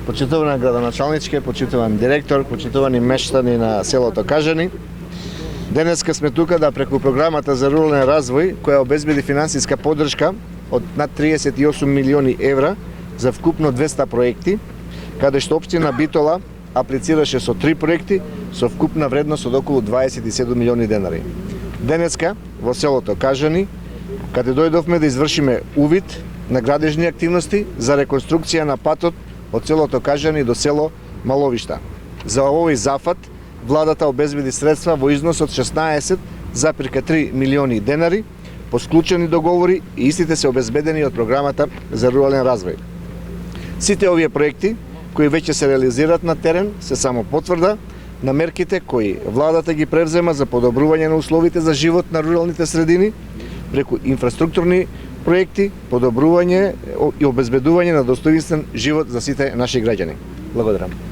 Почитувана градоначалничке, почитуван директор, почитувани мештани на селото Кажани. Денеска сме тука да преку програмата за рурален развој, која обезбеди финансиска поддршка од над 38 милиони евра за вкупно 200 проекти, каде што општина Битола аплицираше со 3 проекти со вкупна вредност од околу 27 милиони денари. Денеска во селото Кажани, каде дојдовме да извршиме увид на градежни активности за реконструкција на патот од селото Кажани до село Маловишта. За овој зафат владата обезбеди средства во износ од 16,3 милиони денари по склучени договори и истите се обезбедени од програмата за рурален развој. Сите овие проекти кои веќе се реализираат на терен се само потврда на мерките кои владата ги превзема за подобрување на условите за живот на руралните средини преку инфраструктурни проекти, подобрување и обезбедување на достоинствен живот за сите наши граѓани. Благодарам.